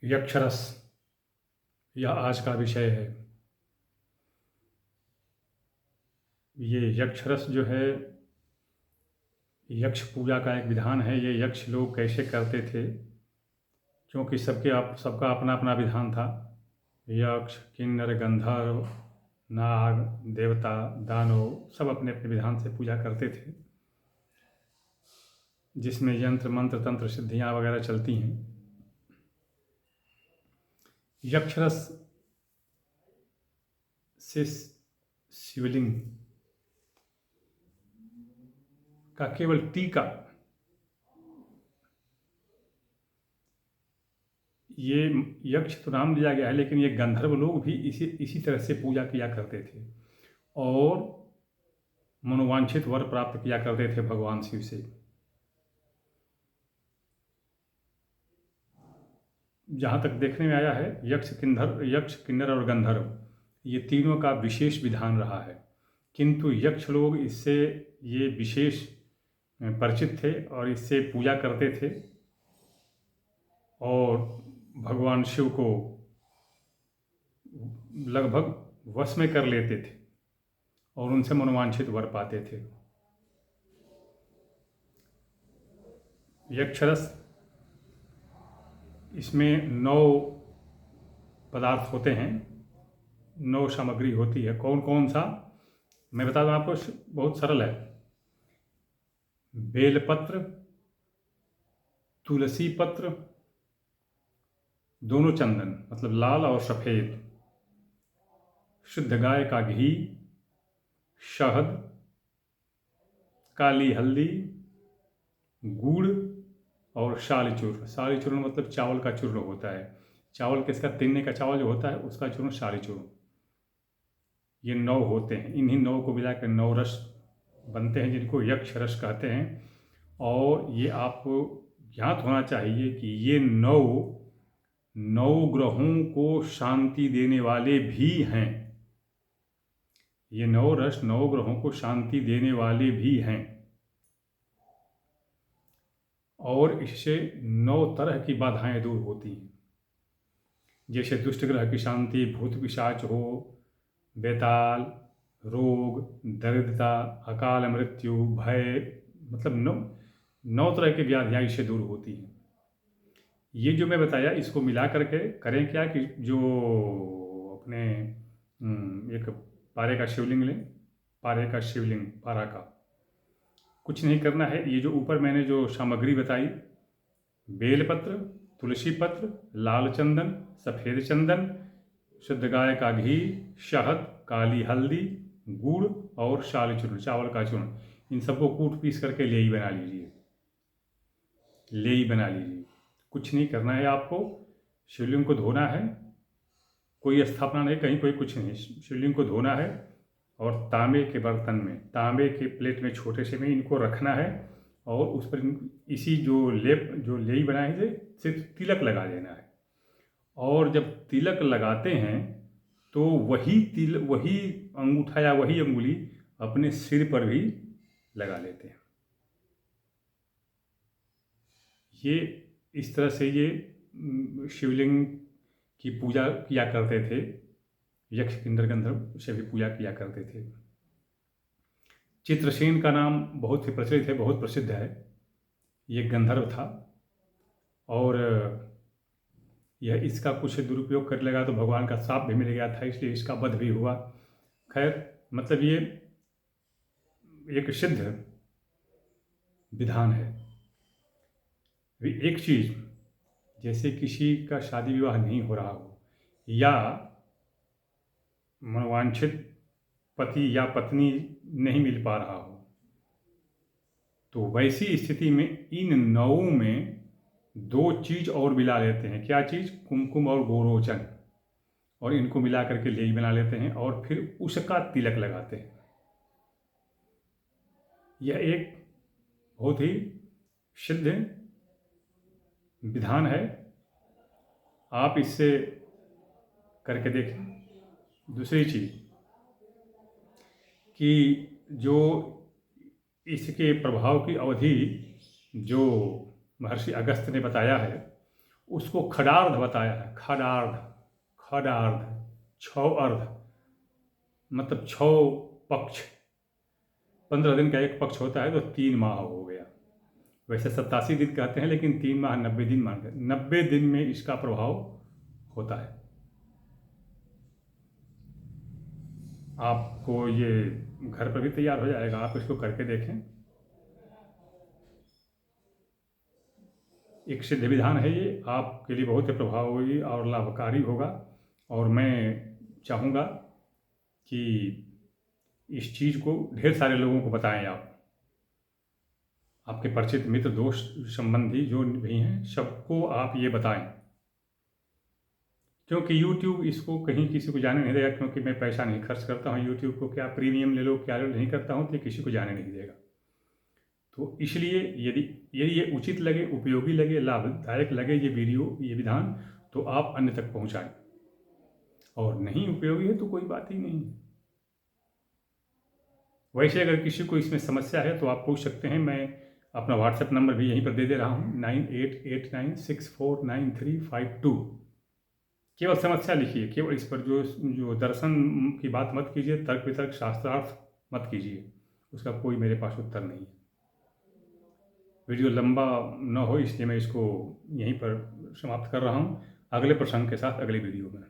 यक्षरस यह आज का विषय है। ये यक्षरस जो है यक्ष पूजा का एक विधान है। ये यक्ष लोग कैसे करते थे, क्योंकि सबका अपना अपना विधान था। यक्ष, किन्नर, गंधर्व, नाग, देवता, दानव सब अपने अपने विधान से पूजा करते थे, जिसमें यंत्र मंत्र तंत्र सिद्धियाँ वगैरह चलती हैं। यक्षरस से शिवलिंग का केवल टीका, ये यक्ष तो नाम दिया गया है, लेकिन ये गंधर्व लोग भी इसी तरह से पूजा किया करते थे और मनोवांछित वर प्राप्त किया करते थे भगवान शिव से। जहाँ तक देखने में आया है, यक्ष, किन्नर और गंधर्व ये तीनों का विशेष विधान रहा है, किंतु यक्ष लोग इससे ये विशेष परिचित थे और इससे पूजा करते थे और भगवान शिव को लगभग वश में कर लेते थे और उनसे मनोवांछित वर पाते थे। यक्षरस, इसमें 9 पदार्थ होते हैं, 9 सामग्री होती है। कौन कौन सा मैं बता दूं आपको, बहुत सरल है। बेलपत्र, तुलसी पत्र, दोनों चंदन मतलब लाल और सफ़ेद, शुद्ध गाय का घी, शहद, काली हल्दी, गुड़ और शाली चूर्ण। शाली चूर्ण मतलब चावल का चूर्ण होता है। चावल किसका, तिन्ने का चावल जो होता है उसका चूर्ण शाली चूर्ण। ये 9 होते हैं। इन्हीं 9 को मिलाकर 9 रस बनते हैं, जिनको यक्ष रस कहते हैं। और ये आपको ज्ञात होना चाहिए कि ये 9 ग्रहों को शांति देने वाले भी हैं। ये 9 रस 9 ग्रहों को शांति देने वाले भी हैं और इससे 9 तरह की बाधाएं दूर होती हैं, जैसे दुष्ट ग्रह की शांति, भूत पिशाच हो, बेताल, रोग, दरिद्रता, अकाल मृत्यु, भय, मतलब 9 तरह की व्याधियाँ इससे दूर होती हैं। ये जो मैं बताया, इसको मिला करके करें क्या कि जो अपने एक पारे का शिवलिंग लें, पारा का कुछ नहीं करना है। ये जो ऊपर मैंने जो सामग्री बताई, बेलपत्र, तुलसी पत्र, लाल चंदन, सफ़ेद चंदन, शुद्ध गाय का घी, शहद, काली हल्दी, गुड़ और शाली चूर्ण, चावल का चूर्ण, इन सबको कूट पीस करके लेई बना लीजिए। कुछ नहीं करना है आपको। शिवलिंग को धोना है, कोई स्थापना नहीं कहीं, कोई कुछ नहीं। शिवलिंग को धोना है और तांबे के बर्तन में, तांबे के प्लेट में छोटे से में इनको रखना है और उस पर इसी जो लेई बनाए थे सिर्फ तिलक लगा देना है। और जब तिलक लगाते हैं तो वही अंगूठा या वही अंगुली अपने सिर पर भी लगा लेते हैं। ये इस तरह से ये शिवलिंग की पूजा किया करते थे। यक्ष, किन्नर, गंधर्व से भी पूजा किया करते थे। चित्रसेन का नाम बहुत ही प्रचलित है, बहुत प्रसिद्ध है। ये गंधर्व था और यह इसका कुछ दुरुपयोग कर लगा तो भगवान का शाप भी मिल गया था, इसलिए इसका वध भी हुआ। खैर, मतलब ये एक सिद्ध विधान है। एक चीज़, जैसे किसी का शादी विवाह नहीं हो रहा हो या मनोवांछित पति या पत्नी नहीं मिल पा रहा हो, तो वैसी स्थिति में इन 9 में 2 चीज़ और मिला लेते हैं। क्या चीज़? कुमकुम और गोरोचन, और इनको मिला करके लेई बना लेते हैं और फिर उसका तिलक लगाते हैं। यह एक बहुत ही सिद्ध विधान है, आप इससे करके देखें। दूसरी चीज़ कि जो इसके प्रभाव की अवधि जो महर्षि अगस्त्य ने बताया है, उसको खडार्ध बताया है। खडार्ध, खडार्ध, 6 अर्ध, मतलब 6 पक्ष। 15 दिन का एक पक्ष होता है तो 3 माह हो गया। वैसे 87 दिन कहते हैं, लेकिन 3 माह 90 दिन मानते हैं। 90 दिन में इसका प्रभाव होता है। आपको ये घर पर भी तैयार हो जाएगा, आप इसको करके देखें। एक सिद्ध विधान है ये, आपके लिए बहुत ही प्रभावी और लाभकारी होगा। और मैं चाहूँगा कि इस चीज़ को ढेर सारे लोगों को बताएं आप। आपके परिचित मित्र दोस्त संबंधी जो भी हैं सबको आप ये बताएं, क्योंकि YouTube इसको कहीं किसी को जाने नहीं देगा। क्योंकि मैं पैसा नहीं खर्च करता हूँ YouTube को, क्या प्रीमियम ले लो क्या ले लो, नहीं करता हूँ, तो ये किसी को जाने नहीं देगा। तो इसलिए यदि ये उचित लगे, उपयोगी लगे, लाभदायक लगे ये वीडियो, ये विधान, तो आप अन्य तक पहुँचाएं। और नहीं उपयोगी है तो कोई बात ही नहीं। वैसे अगर किसी को इसमें समस्या है तो आप पूछ सकते हैं। मैं अपना व्हाट्सएप नंबर भी यहीं पर दे रहा हूँ, 9889649352। केवल समस्या लिखिए, केवल इस पर जो दर्शन की बात मत कीजिए, तर्क वितर्क शास्त्रार्थ मत कीजिए, उसका कोई मेरे पास उत्तर नहीं है। वीडियो लंबा न हो इसलिए मैं इसको यहीं पर समाप्त कर रहा हूँ। अगले प्रसंग के साथ अगले वीडियो में।